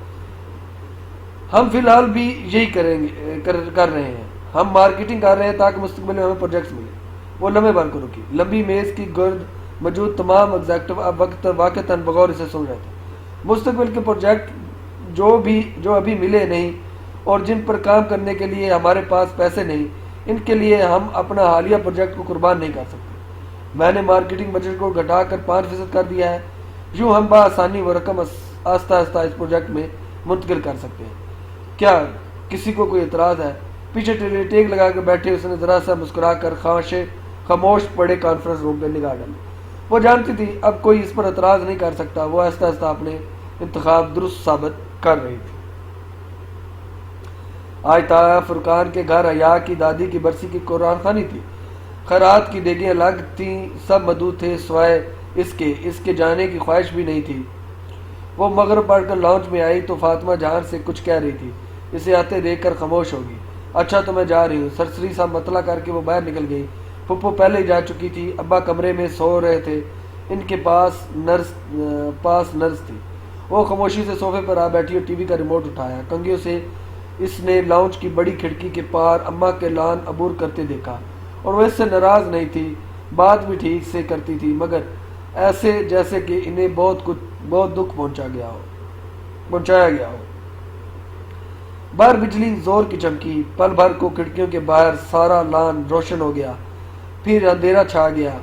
ہم فی الحال بھی یہی کر رہے ہیں۔ ہم مارکیٹنگ کر رہے ہیں تاکہ مستقبل میں ہمیں پروجیکٹس ملے۔ وہ لمحے بھر کو رکی۔ لمبی میز کی گرد موجود تمام ایگزیکٹو اب واقعتاً بغور اسے سن رہے تھے۔ مستقبل کے پروجیکٹ جو ابھی ملے نہیں اور جن پر کام کرنے کے لیے ہمارے پاس پیسے نہیں، ان کے لیے ہم اپنا حالیہ پروجیکٹ کو قربان نہیں کر سکتے۔ میں نے مارکیٹنگ بجٹ کو گھٹا کر 5% کر دیا ہے۔ یوں ہم بآسانی وہ رقم آہستہ آہستہ اس پروجیکٹ میں منتقل کر سکتے ہیں۔ کیا کسی کو کوئی اعتراض ہے؟ پیچھے ٹیک لگا کے بیٹھے اس نے ذرا سا مسکرا کر خاموش پڑے کانفرنس روم پہ نگاہ ڈالی۔ وہ جانتی تھی اب کوئی اس پر اعتراض نہیں کر سکتا۔ وہ آہستہ آہستہ اپنے انتخاب درست ثابت کر رہی تھی۔ آج طاہر فرقان کے گھر حیا کی دادی کی برسی کی قربان خوانی تھی۔ خیرات کی دیگیں الگ تھیں، سب مدعو تھے سوائے اس کے جانے کی خواہش بھی نہیں تھی۔ وہ مغرب پڑھ کر لاؤنج میں آئی تو فاطمہ جہان سے کچھ کہہ رہی تھی، اسے آتے دیکھ کر خاموش ہوگی۔ اچھا تو میں جا رہی ہوں، سرسری سا مطلع کر کے وہ باہر نکل گئی۔ پھپھو پہلے ہی جا چکی تھی، ابا کمرے میں سو رہے تھے۔ ان کے پاس نرس تھی۔ وہ خاموشی سے صوفے پر آ بیٹھی اور ٹی وی کا ریموٹ اٹھایا۔ کنگھیوں سے اس نے لاؤنج کی بڑی کھڑکی کے پار اماں کے لان عبور کرتے دیکھا، اور وہ اس سے ناراض نہیں تھی، بات بھی ٹھیک سے کرتی تھی، مگر ایسے جیسے کہ انہیں بہت دکھ پہنچایا گیا ہو۔ باہر بجلی زور کی چمکی، پل بھر کو کھڑکیوں کے باہر سارا لان روشن ہو گیا، پھر اندھیرا چھا گیا،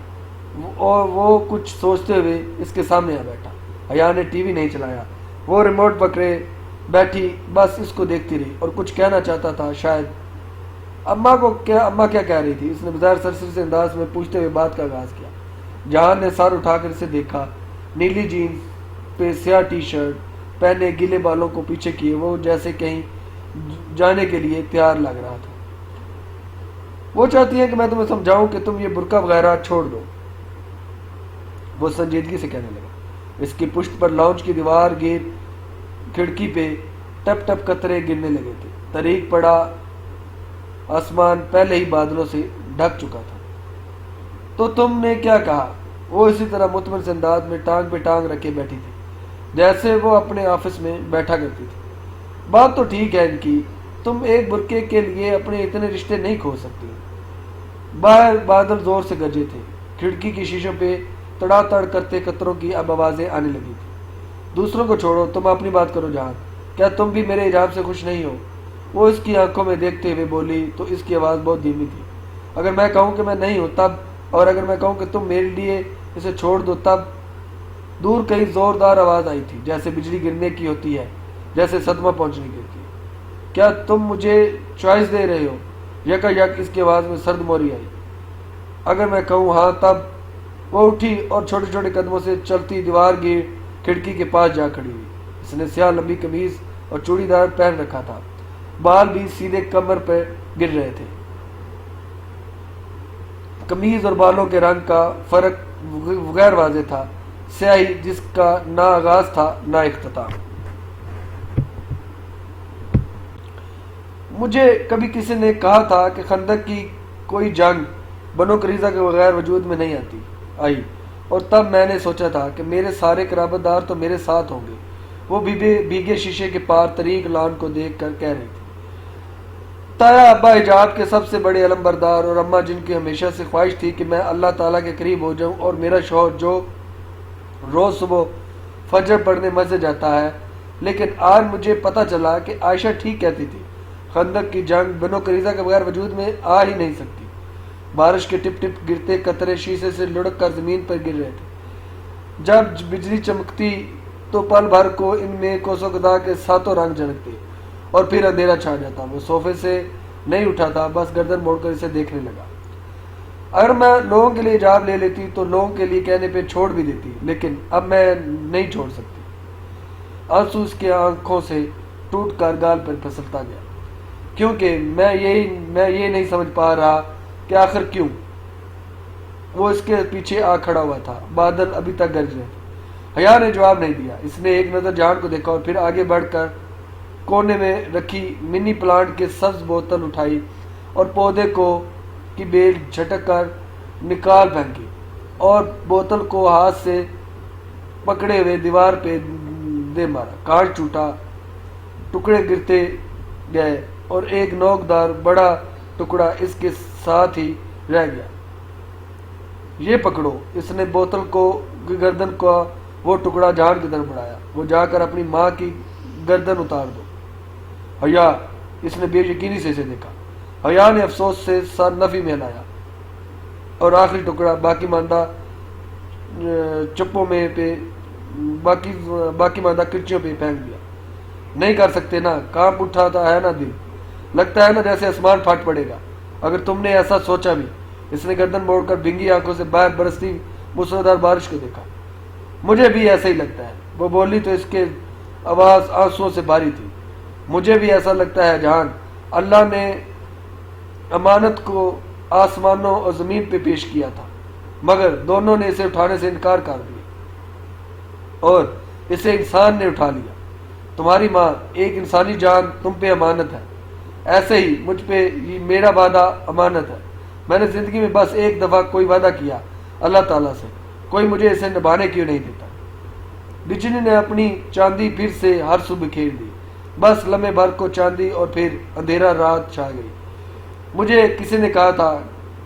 اور وہ کچھ سوچتے ہوئے اس کے سامنے آ بیٹھا۔ حیا نے ٹی وی نہیں چلایا، وہ ریموٹ پکڑے بیٹھی بس اس کو دیکھتی رہی، اور کچھ کہنا چاہتا تھا شاید۔ اماں کیا کہہ رہی تھی؟ اس نے بظاہر سرسری سے انداز میں پوچھتے ہوئے بات کا آغاز کیا۔ جہان نے سر اٹھا کر اسے دیکھا، نیلی جینز پہ سیاہ ٹی شرٹ پہنے، گیلے بالوں کو پیچھے کیے، وہ جیسے کہیں جانے کے لیے تیار لگ رہا تھا۔ وہ چاہتی ہے کہ میں تمہیں سمجھاؤں کہ تم یہ برقع وغیرہ چھوڑ دو، وہ سنجیدگی سے کہنے لگا۔ اس کی پشت پر لاؤنج کی دیوار گیر کھڑکی پہ ٹپ ٹپ قطرے گرنے لگے تھے۔ طریق پڑا آسمان پہلے ہی بادلوں سے ڈھک چکا تھا۔ تو تم نے کیا کہا؟ وہ اسی طرح مطمئن سے انداز میں ٹانگ پہ ٹانگ رکھے بیٹھی تھی جیسے وہ اپنے آفس میں بیٹھا کرتی تھی۔ بات تو ٹھیک ہے ان کی، تم ایک برقعے کے لیے اپنے اتنے رشتے نہیں کھو سکتی۔ باہر بادل زور سے گرجے تھے، کھڑکی کی شیشوں پہ تڑا تڑ کرتے قطروں کی اب آوازیں آنے لگی تھی۔ دوسروں کو چھوڑو، تم اپنی بات کرو جہان، کیا تم بھی میرے حجاب سے خوش نہیں ہو؟ وہ اس کی آنکھوں میں دیکھتے ہوئے بولی تو اس کی آواز بہت دھیمی تھی۔ اگر میں کہوں کہ میں نہیں ہوں تب، اور اگر میں کہوں کہ تم میرے لیے اسے چھوڑ دو تب۔ دور کہیں زوردار آواز آئی تھی، جیسے بجلی گرنے کی ہوتی ہے، جیسے صدمہ پہنچنے کی ہوتی ہے۔ کیا تم مجھے چوائس دے رہے ہو؟ یکا یک اس کی آواز میں سرد موری آئی۔ اگر میں کہوں ہاں تب۔ وہ اٹھی اور چھوٹے چھوٹے قدموں سے چلتی دیوار گیر کھڑکی کے پاس جا کھڑی ہوئی۔ اس نے سیاہ لمبی قمیض اور چوڑی دار پہن رکھا تھا، بال بھی سیدھے کمر پہ گر رہے تھے۔ قمیض اور بالوں کے رنگ کا فرق غیر واضح تھا، سیاہی جس کا نہ آغاز تھا نہ اختتام۔ مجھے کبھی کسی نے کہا تھا کہ خندق کی کوئی جنگ بنو قریظہ کے بغیر وجود میں نہیں آئی، اور تب میں نے سوچا تھا کہ میرے سارے قرابت دار تو میرے ساتھ ہوں گے۔ وہ بھیگے شیشے کے پار طریق لان کو دیکھ کر کہہ رہی تھی۔ تایا ابا حجاب کے سب سے بڑے علم بردار، اور اماں جن کی ہمیشہ سے خواہش تھی کہ میں اللہ تعالیٰ کے قریب ہو جاؤں، اور میرا شوہر جو روز صبح فجر پڑھنے مسجد جاتا ہے۔ لیکن آج مجھے پتہ چلا کہ عائشہ ٹھیک کہتی تھی، خندق کی جنگ بنو قریظہ کے بغیر وجود میں آ ہی نہیں سکتی۔ بارش کے ٹپ ٹپ گرتے قطرے شیشے سے لڑک کر زمین پر گر رہے تھے۔ جب بجلی چمکتی تو پل بھر کو ان میں کوسوں قدا کے ساتوں رنگ جھلکتے، اور پھر اندھیرا چھا جاتا۔ وہ صوفے سے نہیں اٹھا تھا، بس گردن موڑ کر اسے دیکھنے لگا۔ اگر میں لوگوں کے لیے حجاب لے لیتی تو لوگوں کے لیے کہنے پہ چھوڑ بھی دیتی، لیکن اب میں نہیں چھوڑ سکتی۔ آنسو اس کی آنکھوں سے ٹوٹ کر گال پر پھسلتا گیا، کیونکہ میں یہ نہیں سمجھ پا رہا کہ آخر کیوں۔ وہ اس کے پیچھے آ کھڑا ہوا تھا، بادل ابھی تک گرج رہے تھے۔ حیا نے جواب نہیں دیا۔ اس نے ایک نظر جہان کو دیکھا اور پھر آگے بڑھ کر کونے میں رکھی منی پلانٹ کے سبز بوتل اٹھائی اور پودے کی بیل جھٹک کر نکال پھینکی، اور بوتل کو ہاتھ سے پکڑے ہوئے دیوار پہ دے مارا۔ کانچ ٹوٹا، ٹکڑے گرتے گئے، اور ایک نوکدار بڑا ٹکڑا اس کے ساتھ ہی رہ گیا۔ یہ پکڑو۔ اس نے بوتل کو گردن کا وہ ٹکڑا جہان کی طرف بڑھایا۔ وہ جا کر اپنی ماں کی گردن اتار دو۔ حیا، اس نے بے یقینی سے اسے دیکھا۔ حیا نے افسوس سے سر نفی میں ہلایا اور آخری ٹکڑا باقی ماندہ چپوں میں پہ باقی ماندہ کرچیوں پہ پھینک دیا۔ نہیں کر سکتے نا، کانپ اٹھا ہے نا دل، لگتا ہے نا جیسے آسمان پھٹ پڑے گا اگر تم نے ایسا سوچا بھی۔ اس نے گردن موڑ کر بھینگی آنکھوں سے باہر برستی موسلادھار بارش کو دیکھا۔ مجھے بھی ایسا ہی لگتا ہے، وہ بولی تو اس کے آواز آنسوؤں سے بھاری تھی۔ مجھے بھی ایسا لگتا ہے جہان، اللہ نے امانت کو آسمانوں اور زمین پہ پیش کیا تھا، مگر دونوں نے اسے اٹھانے سے انکار کر دیا، اور اسے انسان نے اٹھا لیا۔ تمہاری ماں، ایک انسانی جان تم پہ امانت ہے، ایسے ہی مجھ پہ میرا وعدہ امانت ہے۔ میں نے زندگی میں بس ایک دفعہ کوئی وعدہ کیا اللہ تعالیٰ سے، کوئی مجھے اسے نبھانے کیوں نہیں دیتا؟ بجلی نے اپنی چاندی پھر سے ہر صبح کھیر دی، بس لمحے بھر کو چاندی اور پھر اندھیرا رات چھا گئی۔ مجھے کسی نے کہا تھا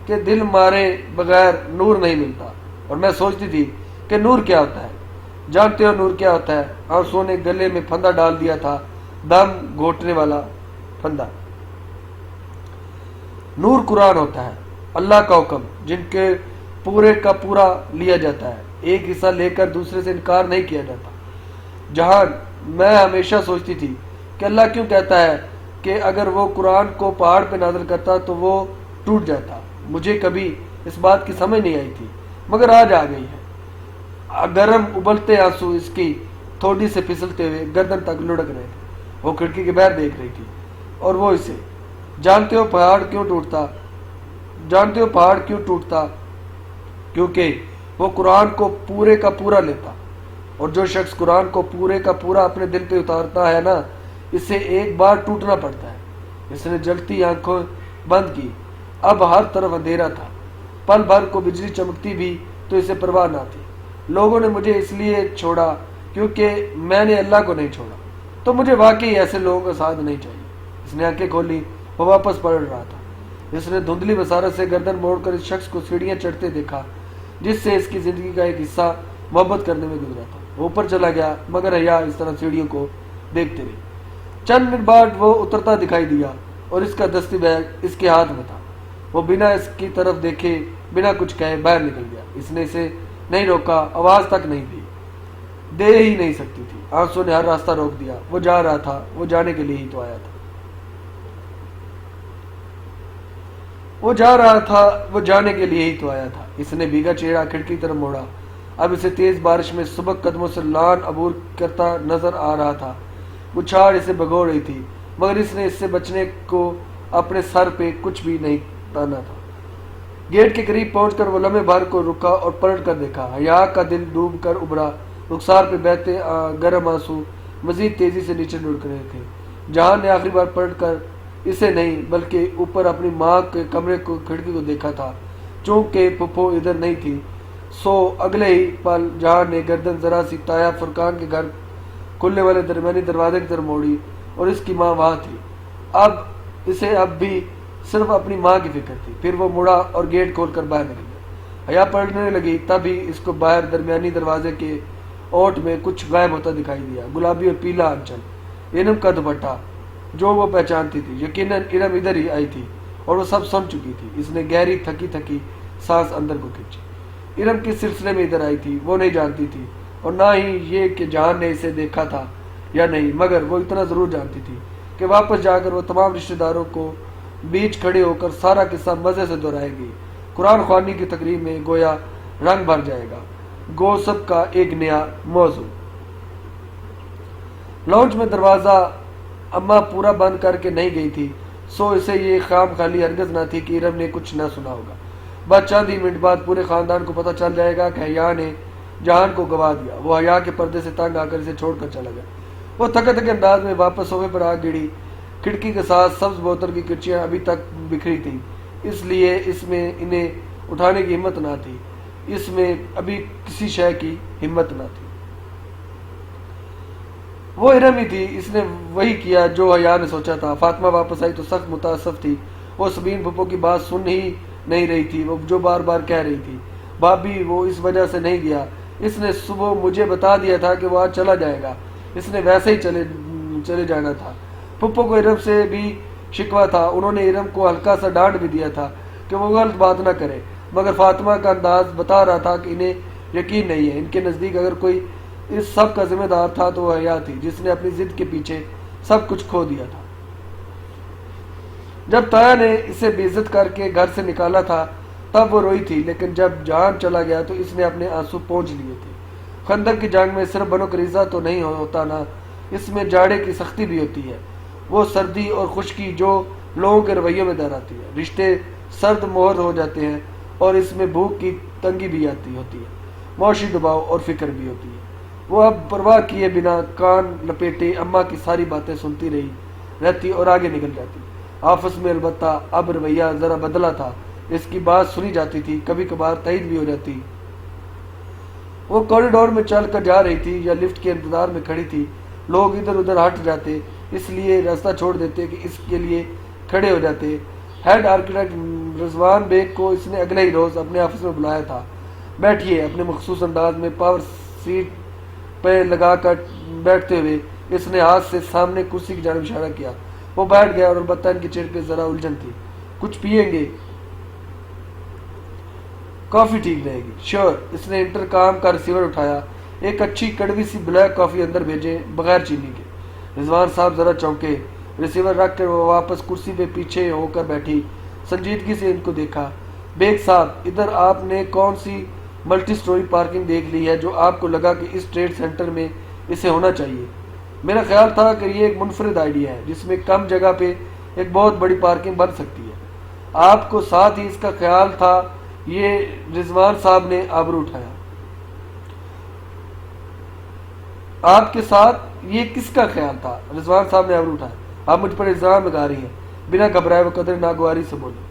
کہ دل مارے بغیر نور نہیں ملتا، اور میں سوچتی تھی کہ نور کیا ہوتا ہے؟ جانتے ہو نور کیا ہوتا ہے؟ آنسو نے گلے میں پھندا ڈال دیا تھا، دم گھوٹنے والا پھندا۔ نور قرآن ہوتا ہے، اللہ کا حکم جن کے پورے کا پورا لیا جاتا ہے، ایک حصہ لے کر دوسرے سے انکار نہیں کیا جاتا۔ جہان، میں ہمیشہ سوچتی تھی کہ اللہ کیوں کہتا ہے کہ اگر وہ قرآن کو پہاڑ پہ نازل کرتا تو وہ ٹوٹ جاتا۔ مجھے کبھی اس بات کی سمجھ نہیں آئی تھی، مگر آج آ گئی ہے۔ گرم ابلتے آنسو اس کی تھوڑی سے پھسلتے ہوئے گردن تک لڑک رہے تھے۔ وہ کھڑکی کے باہر دیکھ رہی تھی، اور وہ اسے، جانتے ہو پہاڑ کیوں ٹوٹتا؟ جانتے ہو پہاڑ کیوں ٹوٹتا؟ کیونکہ وہ قرآن کو پورے کا پورا لیتا، اور جو شخص قرآن کو پورے کا پورا اپنے دل پہ اتارتا ہے نا، اسے ایک بار ٹوٹنا پڑتا ہے۔ اس نے جلتی آنکھوں بند کی، اب ہر طرف اندھیرا تھا، پل بھر کو بجلی چمکتی بھی تو اسے پرواہ نہ تھی۔ لوگوں نے مجھے اس لیے چھوڑا کیونکہ میں نے اللہ کو نہیں چھوڑا، تو مجھے واقعی ایسے لوگوں کا ساتھ نہیں چاہیے۔ اس نے آنکھیں کھولی، وہ واپس پلٹ رہا تھا۔ اس نے دھندلی بصارت سے گردن موڑ کر اس شخص کو سیڑھیاں چڑھتے دیکھا جس سے اس کی زندگی کا ایک حصہ محبت کرنے میں گزرا تھا۔ وہ اوپر چلا گیا، مگر حیا اس طرح سیڑھیوں کو دیکھتے رہی۔ چند منٹ بعد وہ اترتا دکھائی دیا، اور اس کا دستی بیگ اس کے ہاتھ میں تھا۔ وہ بنا اس کی طرف دیکھے، بنا کچھ کہے باہر نکل گیا۔ اس نے اسے نہیں روکا، آواز تک نہیں دی، دے ہی نہیں سکتی تھی۔ آنسو نے ہر راستہ روک دیا۔ وہ جا رہا تھا، وہ جانے کے لیے ہی تو آیا تھا۔ وہ جا رہا تھا، وہ جانے کے لیے ہی تو آیا تھا۔ اس نے بھیگا چہرہ کھڑکی طرف موڑا۔ اب اسے تیز بارش میں سبک قدموں سے لان عبور کرتا نظر آ رہا تھا۔ بچھاڑ اسے بھگو رہی تھی، مگر اس نے اس سے بچنے کو اپنے سر پہ کچھ بھی نہیں تانا تھا۔ گیٹ کے قریب پہنچ کر وہ لمحے بھر کو رکا اور پلٹ کر دیکھا۔ حیا کا دل ڈوب کر ابھرا، رخسار پہ بہتے گرم آنسو مزید تیزی سے نیچے لڑک رہے تھے۔ جہان نے آخری بار پلٹ کر اسے نہیں بلکہ اوپر اپنی ماں کے کمرے کو کھڑکی کو دیکھا تھا۔ چونکہ پھپھو ادھر نہیں تھی، سو اگلے ہی پل جہان نے گردن ذرا سی تایا فرقان کے گھر کھلنے والے درمیانی دروازے کی طرف موڑی، اور اس کی ماں وہاں تھی۔ اسے اب بھی صرف اپنی ماں کی فکر تھی۔ پھر وہ مڑا اور گیٹ کھول کر باہر نکل گیا۔ حیا پلٹنے لگی، تب ہی اس کو باہر درمیانی دروازے کے اوٹ میں کچھ غائب ہوتا دکھائی دیا۔ گلابی اور پیلا آنچل، علم کا دوپٹہ جو وہ پہچانتی تھی۔ یقیناً علم ادھر ہی آئی تھی اور وہ سب سن چکی تھی۔ اس نے گہری تھکی تھکی سانس اندر کو کھینچی۔ علم کس سلسلے میں ادھر آئی تھی وہ نہیں جانتی تھی، اور نہ ہی یہ کہ جہان نے اسے دیکھا تھا یا نہیں، مگر وہ اتنا ضرور جانتی تھی کہ واپس جا کر وہ تمام رشتہ داروں کو بیچ کھڑے ہو کر سارا قصہ مزے سے دہرائے گی۔ قرآن خوانی کی تقریب میں گویا رنگ بھر جائے گا، گو سب کا ایک نیا موضوع۔ لانچ میں دروازہ اماں پورا بند کر کے نہیں گئی تھی، سو اسے یہ خام خالی ہرگز نہ تھی کہ ارم نے کچھ نہ سنا ہوگا۔ بس چند ہی منٹ بعد پورے خاندان کو پتہ چل جائے گا کہ حیا نے جہان کو گوا دیا۔ وہ حیا کے پردے سے تنگ آ کر اسے چھوڑ کر چلا گیا۔ وہ تھکے تھکے انداز میں واپس صوفے پر آ گڑی۔ کھڑکی کے ساتھ سبز بوتل کی کرچیاں ابھی تک بکھری تھیں، اس لیے اس میں انہیں اٹھانے کی ہمت نہ تھی۔ اس میں ابھی کسی شے کی ہمت نہ تھی۔ وہ ارم ہی تھی، اس نے وہی کیا جو حیا نے سوچا تھا۔ فاطمہ واپس آئی تو سخت متاسف تھی۔ وہ سبین پھپھو کی بات سن ہی نہیں رہی تھی، وہ جو بار بار کہہ رہی تھی۔ بھابھی وہ اس وجہ سے نہیں گیا، اس نے صبح مجھے بتا دیا تھا کہ وہ آج چلا جائے گا، اس نے ویسے ہی چلے جانا تھا۔ پھپھو کو ارم سے بھی شکوہ تھا، انہوں نے ارم کو ہلکا سا ڈانٹ بھی دیا تھا کہ وہ غلط بات نہ کرے، مگر فاطمہ کا انداز بتا رہا تھا کہ انہیں یقین نہیں ہے۔ ان کے نزدیک اگر کوئی اس سب کا ذمہ دار تھا تو وہ حیا تھی، جس نے اپنی ضد کے پیچھے سب کچھ کھو دیا تھا۔ جب تایا نے اسے بے عزت کر کے گھر سے نکالا تھا تب وہ روئی تھی، لیکن جب جان چلا گیا تو اس نے اپنے آنسو پونچھ لیے تھے۔ خندق کی جنگ میں صرف بنو قریظہ تو نہیں ہوتا نا، اس میں جاڑے کی سختی بھی ہوتی ہے، وہ سردی اور خشکی جو لوگوں کے رویوں میں دہراتی ہے۔ رشتے سرد مہر ہو جاتے ہیں، اور اس میں بھوک کی تنگی بھی آتی ہوتی ہے، معاشی دباؤ اور فکر بھی ہوتی ہے۔ وہ اب پرواہ کیے بنا کان لپیٹے اماں کی ساری باتیں سنتی رہتی اور آگے نکل جاتی۔ آپس میں البتہ اب رویہ ذرا بدلا تھا، اس کی بات سنی جاتی تھی، کبھی کبھار تائید بھی ہو جاتی، وہ کوریڈور میں چل کر جا رہی تھی یا لفٹ کے انتظار میں کھڑی تھی۔ لوگ ادھر ادھر ہٹ جاتے، اس لیے راستہ چھوڑ دیتے کہ اس کے لیے کھڑے ہو جاتے۔ ہیڈ آرکیٹیکٹ رضوان بیگ کو اس نے اگلے ہی روز اپنے آفس میں بلایا تھا۔ بیٹھیے، اپنے مخصوص انداز میں پاور سیٹ پہ لگا کر بیٹھتے ہوئے اس نے ہاتھ سے سامنے کرسی کی جانب اشارہ کیا۔ وہ بیٹھ گیا اور البتہ ان کے چہرے پہ ذرا الجھن تھی۔ کچھ پئیں گے؟ کافی ٹھیک رہے گی۔ شور۔ اس نے انٹرکام کا ریسیور اٹھایا۔ ایک اچھی کڑوی سی بلیک کافی اندر بھیجے، بغیر چینی کے۔ رضوان صاحب ذرا چونکے۔ ریسیور رکھ کر وہ واپس کرسی پہ پیچھے ہو کر بیٹھی، سنجیدگی سے ان کو دیکھا۔ بیگ صاحب، ادھر آپ نے کون سی ملٹی سٹوری پارکنگ دیکھ لی ہے جو آپ کو لگا کہ اس ٹریڈ سینٹر میں اسے ہونا چاہیے؟ میرا خیال تھا کہ یہ ایک منفرد آئیڈیا ہے جس میں کم جگہ پہ ایک بہت بڑی پارکنگ بن سکتی ہے۔ آپ کو ساتھ ہی اس کا خیال تھا؟ یہ رضوان صاحب نے آبرو اٹھایا۔ آپ کے ساتھ یہ کس کا خیال تھا؟ رضوان صاحب نے آبرو اٹھایا۔ آپ مجھ پر الزام لگا رہی ہیں۔ بنا گھبرائے وہ قدر ناگواری سے بولے۔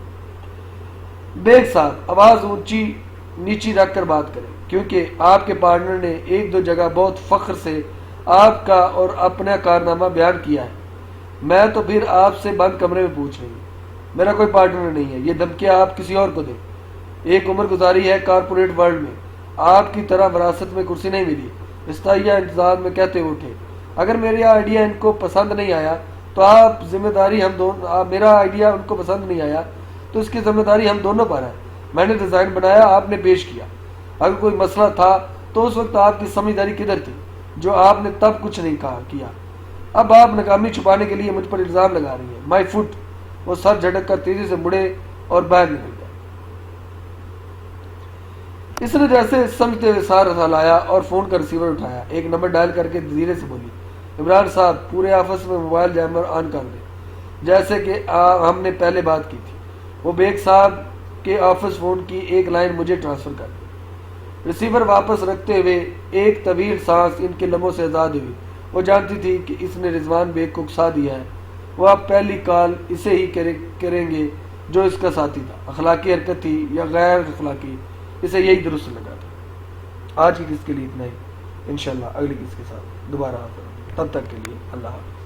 بیگ صاحب، آواز اونچی نیچی رکھ کر بات کریں، کیونکہ آپ کے پارٹنر نے ایک دو جگہ بہت فخر سے آپ کا اور اپنا کارنامہ بیان کیا ہے۔ میں تو پھر آپ سے بند کمرے میں پوچھ رہی ہوں۔ میرا کوئی پارٹنر نہیں ہے، یہ دھمکیاں آپ کسی اور کو دیں۔ ایک عمر گزاری ہے کارپوریٹ ورلڈ میں، آپ کی طرح وراثت میں کرسی نہیں ملی۔ استائیہ انتظار میں کہتے اٹھے۔ اگر میرا آئیڈیا ان کو پسند نہیں آیا تو آپ ذمہ داری ہم دونوں میرا آئیڈیا ان کو پسند نہیں آیا تو اس کی ذمہ داری ہم دونوں پر ہے۔ میں نے ڈیزائن بنایا، آپ نے پیش کیا۔ اگر کوئی مسئلہ تھا تو اس وقت آپ کی سمجھداری کدھر تھی جو آپ نے تب کچھ نہیں کیا؟ اب آپ ناکامی چھپانے کے لیے مجھ پر الزام لگا رہی ہیں۔ مائی فٹ۔ وہ سر جھٹک کر تیزی سے مڑے اور باہر نکل گیا۔ اس نے جیسے سمجھتے ہوئے سار ہلایا اور فون کا ریسیور اٹھایا۔ ایک نمبر ڈائل کر کے دھیرے سے بولی، عمران صاحب، پورے آفس میں موبائل جیمر آن کر دیں، جیسے کہ ہم نے پہلے بات کی تھی۔ وہ بیگ صاحب کے آفس فون کی ایک لائن مجھے ٹرانسفر کر دیں۔ ریسیور واپس رکھتے ہوئے ایک طویل سانس ان کے لبوں سے آزاد ہوئی۔ وہ جانتی تھی کہ اس نے رضوان بیگ کو اکسا دیا ہے۔ وہ اب پہلی کال اسے ہی کریں گے جو اس کا ساتھی تھا۔ اخلاقی حرکت تھی یا غیر اخلاقی، اسے یہی درست لگا تھا۔ آج کی قسط کے لیے اتنا ہی، انشاءاللہ اگلی قسط کے ساتھ دوبارہ آتا ہوں۔ تب تک کے لیے اللہ حافظ۔